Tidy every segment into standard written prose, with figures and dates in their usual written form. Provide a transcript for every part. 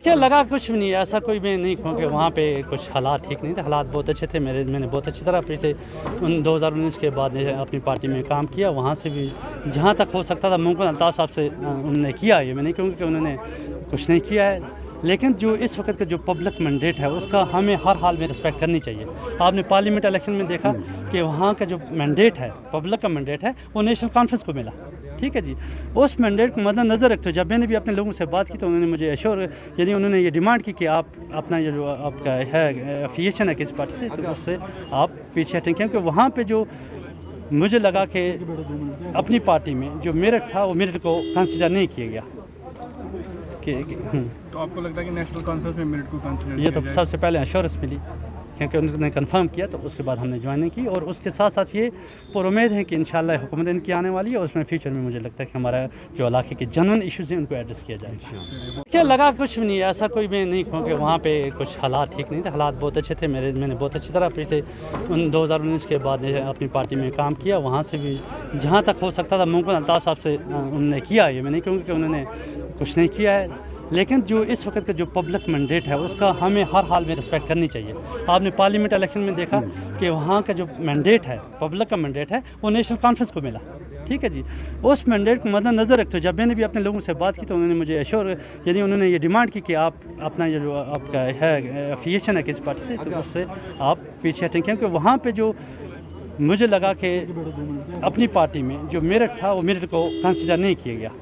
क्या लगा कुछ भी नहीं, ऐसा कोई मैं नहीं कहूँ कि वहाँ पे कुछ हालात ठीक नहीं थे। हालात बहुत अच्छे थे। मैंने बहुत अच्छी तरह पिछले 2019 के बाद अपनी पार्टी में काम किया। वहाँ से भी जहाँ तक हो सकता था मुमकिन अल्ताफ़ साहब से उन्होंने किया। ये मैं नहीं कहूँगा कि उन्होंने कुछ नहीं किया है, लेकिन जो इस वक्त का जो पब्लिक मैंडेट है उसका हमें हर हाल में रिस्पेक्ट करनी चाहिए। आपने पार्लियामेंट इलेक्शन में देखा कि वहाँ का जो मैंडेट है, पब्लिक का मैंडेट है, वो नेशनल कॉन्फ्रेंस को मिला। ठीक है जी, उस मैंडेट को मद्देनज़र रखते हुए जब मैंने भी अपने लोगों से बात की तो उन्होंने मुझे एश्योर, यानी उन्होंने ये डिमांड की कि आप अपना ये जो आपका है एफिलिएशन है किसी पार्टी से, तो उससे आप पीछे हटें, क्योंकि वहाँ पे जो मुझे लगा कि अपनी पार्टी में जो मेरिट था वो मेरिट को कंसिडर नहीं किया गया। तो आपको लगता है कि नेशनल कॉन्फ्रेंस में मेरिट को कंसीडर ये तो सबसे पहले एश्योरेंस मिली, क्योंकि उन्होंने कंफर्म किया, तो उसके बाद हमने ज्वाइनिंग की। और उसके साथ साथ ये पर उम्मीद है कि इंशाल्लाह हुकूमत इनकी आने वाली है और उसमें फ्यूचर में मुझे लगता है कि हमारा जो इलाके के जनरल इशूज़ हैं उनको एड्रेस किया जाएगा। क्या लगा कुछ भी नहीं, ऐसा कोई मैं नहीं कहूँ कि वहाँ पे कुछ हालात ठीक नहीं थे। हालात बहुत अच्छे थे। मैंने बहुत अच्छी तरह पिछले 2019 के बाद अपनी पार्टी में काम किया। वहाँ से भी जहाँ तक हो सकता था मुमकिन अल्ताफ़ साहब से उन्होंने किया। ये मैं नहीं कहूँगा कि उन्होंने कुछ नहीं किया है, लेकिन जो इस वक्त का जो पब्लिक मैंडेट है उसका हमें हर हाल में रिस्पेक्ट करनी चाहिए। आपने पार्लियामेंट इलेक्शन में देखा कि वहाँ का जो मैंडेट है, पब्लिक का मैंडेट है, वो नेशनल कॉन्फ्रेंस को मिला। ठीक है जी, उस मैंडेट को मद्देनज़र रखते हुए जब मैंने भी अपने लोगों से बात की तो उन्होंने मुझे एश्योर, यानी उन्होंने ये डिमांड की कि आप अपना ये जो आपका है एफिलिएशन है किसी पार्टी से, तो उससे आप पीछे हटें, क्योंकि वहाँ पर जो मुझे लगा कि अपनी पार्टी में जो मेरिट था वो मेरिट को कंसिडर नहीं किया गया।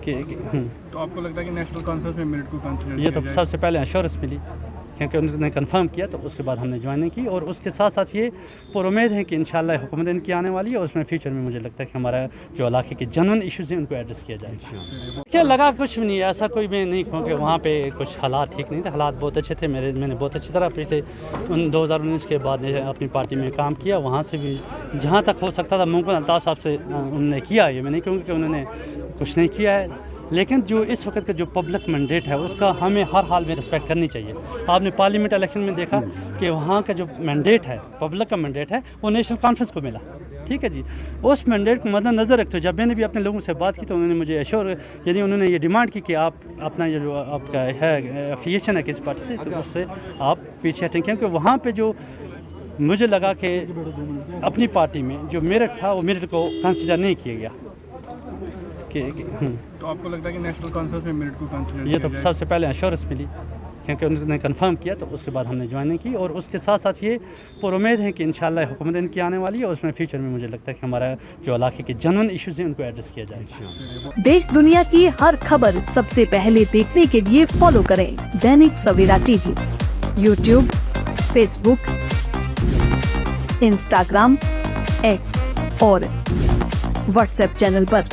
तो आपको लगता है कि नेशनल कॉन्फ्रेंस में मेरिट को कंसीडर ये तो सबसे पहले एश्योरेंस मिली, क्योंकि उन्होंने कंफर्म किया, तो उसके बाद हमने ज्वाइनिंग की। और उसके साथ साथ ये पर उम्मीद है कि इंशाल्लाह हुकूमत इनकी आने वाली है और उसमें फ्यूचर में मुझे लगता है कि हमारा जो इलाके के जनरल इशूज़ हैं उनको एड्रेस किया जाएगा। क्या लगा कुछ भी नहीं, ऐसा कोई मैं नहीं कहूँ कि वहाँ पे कुछ हालात ठीक नहीं थे। हालात बहुत अच्छे थे। मैंने बहुत अच्छी तरह पिछले 2019 के बाद अपनी पार्टी में काम किया। वहाँ से भी जहाँ तक हो सकता था मुमकिन अल्ताफ़ साहब से उन्होंने किया। ये मैं नहीं कहूँगा कि उन्होंने कुछ नहीं किया है, लेकिन जो इस वक्त का जो पब्लिक मैंडेट है उसका हमें हर हाल में रिस्पेक्ट करनी चाहिए। आपने पार्लियामेंट इलेक्शन में देखा कि वहाँ का जो मैंडेट है, पब्लिक का मैंडेट है, वो नेशनल कॉन्फ्रेंस को मिला। ठीक है जी, उस मैंडेट को मद्देनज़र रखते हुए जब मैंने भी अपने लोगों से बात की तो उन्होंने मुझे एश्योर, यानी उन्होंने ये डिमांड की कि आप अपना ये जो आपका है एफिलिएशन है किसी पार्टी से, तो उससे आप पीछे हटें, क्योंकि वहाँ पर जो मुझे लगा कि अपनी पार्टी में जो मेरिट था वो मेरिट को कंसिडर नहीं किया गया। तो आपको लगता है कि नेशनल कॉन्फ्रेंस में मेरिट को कंसीडर ये तो सबसे पहले एश्योरेंस मिली, क्योंकि उन्होंने कंफर्म किया, तो उसके बाद हमने ज्वाइनिंग की। और उसके साथ साथ ये पर उम्मीद है कि इंशाल्लाह हुकूमत इनकी आने वाली है और उसमें फ्यूचर में मुझे लगता है कि हमारा जो इलाके के जनरल इशूज़ हैं उनको एड्रेस किया जाएगा। देश दुनिया की हर खबर सबसे पहले देखने के लिए फॉलो करें Dainik Savera TV, YouTube, Facebook, Instagram, X और व्हाट्सएप चैनल पर।